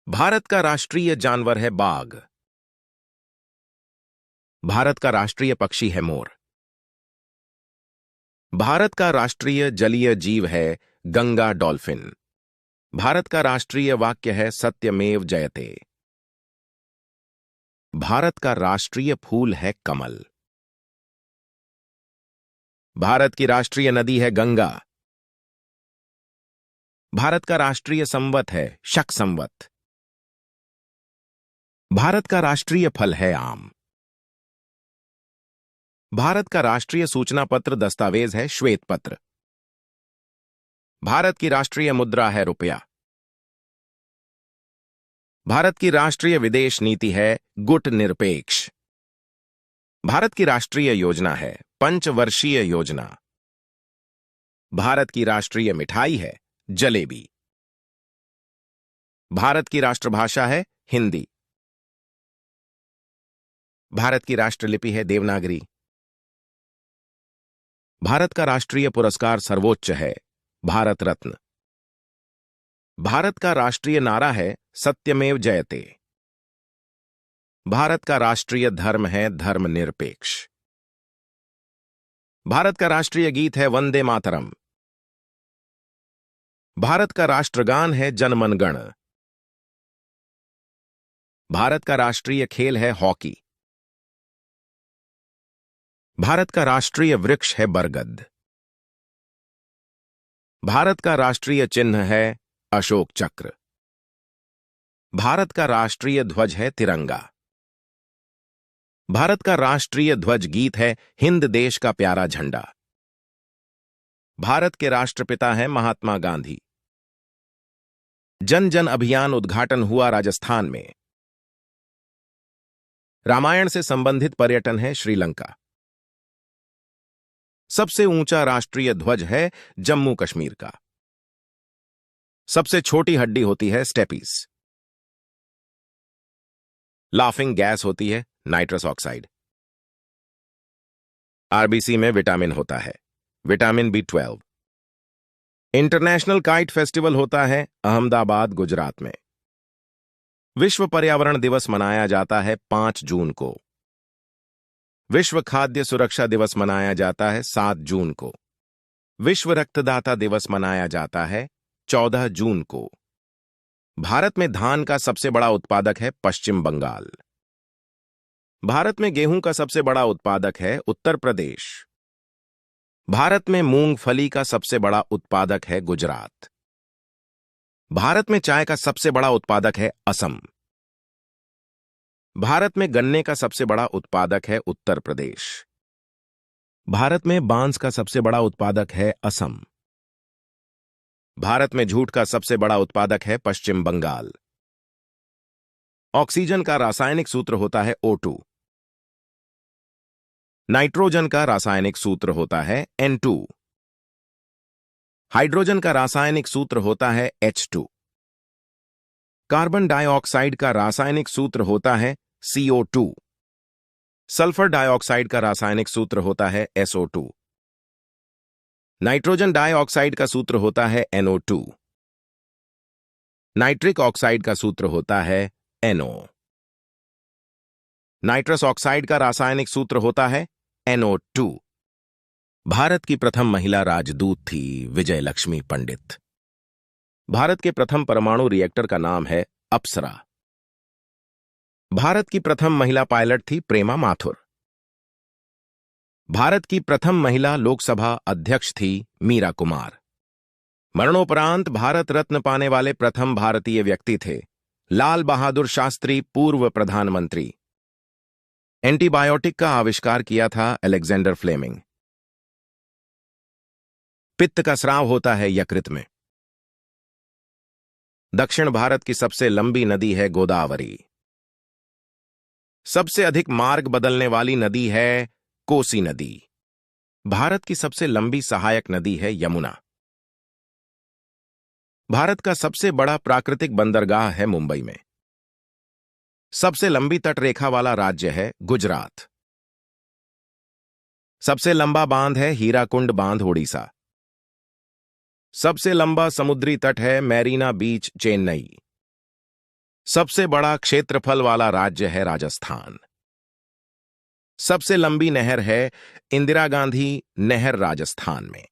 भारत का राष्ट्रीय जानवर है बाघ। भारत का राष्ट्रीय पक्षी है मोर। भारत का राष्ट्रीय जलीय जीव है गंगा डॉल्फिन। भारत का राष्ट्रीय वाक्य है सत्यमेव जयते। भारत का राष्ट्रीय फूल है कमल। भारत की राष्ट्रीय नदी है गंगा। भारत का राष्ट्रीय संवत है शक संवत। भारत का राष्ट्रीय फल है आम। भारत का राष्ट्रीय सूचना पत्र दस्तावेज है श्वेत पत्र। भारत की राष्ट्रीय मुद्रा है रुपया। भारत की राष्ट्रीय विदेश नीति है गुट निरपेक्ष। भारत की राष्ट्रीय योजना है पंचवर्षीय योजना। भारत की राष्ट्रीय मिठाई है जलेबी। भारत की राष्ट्रभाषा है हिंदी। भारत की राष्ट्रलिपि है देवनागरी। भारत का राष्ट्रीय पुरस्कार सर्वोच्च है भारत रत्न। भारत का राष्ट्रीय नारा है सत्यमेव जयते। भारत का राष्ट्रीय धर्म है धर्मनिरपेक्ष। भारत का राष्ट्रीय गीत है वंदे मातरम। भारत का राष्ट्रगान है जनमन गण। भारत का राष्ट्रीय खेल है हॉकी। भारत का राष्ट्रीय वृक्ष है बरगद। भारत का राष्ट्रीय चिन्ह है अशोक चक्र। भारत का राष्ट्रीय ध्वज है तिरंगा। भारत का राष्ट्रीय ध्वज गीत है हिंद देश का प्यारा झंडा। भारत के राष्ट्रपिता हैं महात्मा गांधी। जन जन अभियान उद्घाटन हुआ राजस्थान में। रामायण से संबंधित पर्यटन है श्रीलंका। सबसे ऊंचा राष्ट्रीय ध्वज है जम्मू कश्मीर का। सबसे छोटी हड्डी होती है स्टेपीज। लाफिंग गैस होती है नाइट्रस ऑक्साइड। आरबीसी में विटामिन होता है vitamin B12। International kite festival होता है अहमदाबाद गुजरात में। विश्व पर्यावरण दिवस मनाया जाता है 5 जून को। विश्व खाद्य सुरक्षा दिवस मनाया जाता है 7 जून को। विश्व रक्तदाता दिवस मनाया जाता है 14 जून को। भारत में धान का सबसे बड़ा उत्पादक है पश्चिम बंगाल। भारत में गेहूं का सबसे बड़ा उत्पादक है उत्तर प्रदेश। भारत में मूंगफली का सबसे बड़ा उत्पादक है गुजरात। भारत में चाय का सबसे बड़ा उत्पादक है असम। भारत में गन्ने का सबसे बड़ा उत्पादक है उत्तर प्रदेश। भारत में बांस का सबसे बड़ा उत्पादक है असम। भारत में जूट का सबसे बड़ा उत्पादक है पश्चिम बंगाल। ऑक्सीजन का रासायनिक सूत्र होता है O2। नाइट्रोजन का रासायनिक सूत्र होता है N2। हाइड्रोजन का रासायनिक सूत्र होता है H2। कार्बन डाइऑक्साइड का रासायनिक सूत्र होता है CO2। सल्फर डाइऑक्साइड का रासायनिक सूत्र होता है SO2। नाइट्रोजन डाइऑक्साइड का सूत्र होता है NO2। नाइट्रिक ऑक्साइड का सूत्र होता है NO। नाइट्रस ऑक्साइड का रासायनिक सूत्र होता है NO2। भारत की प्रथम महिला राजदूत थी विजय लक्ष्मी पंडित। भारत के प्रथम परमाणु रिएक्टर का नाम है अप्सरा। भारत की प्रथम महिला पायलट थी प्रेमा माथुर। भारत की प्रथम महिला लोकसभा अध्यक्ष थी मीरा कुमार। मरणोपरांत भारत रत्न पाने वाले प्रथम भारतीय व्यक्ति थे लाल बहादुर शास्त्री, पूर्व प्रधानमंत्री। एंटीबायोटिक का आविष्कार किया था अलेक्जेंडर फ्लेमिंग। पित्त का स्राव होता है यकृत में। दक्षिण भारत की सबसे लंबी नदी है गोदावरी। सबसे अधिक मार्ग बदलने वाली नदी है कोसी नदी। भारत की सबसे लंबी सहायक नदी है यमुना। भारत का सबसे बड़ा प्राकृतिक बंदरगाह है मुंबई में। सबसे लंबी तटरेखा वाला राज्य है गुजरात। सबसे लंबा बांध है हीराकुंड बांध ओडिशा। सबसे लंबा समुद्री तट है मैरीना बीच चेन्नई। सबसे बड़ा क्षेत्रफल वाला राज्य है राजस्थान। सबसे लंबी नहर है इंदिरा गांधी नहर राजस्थान में।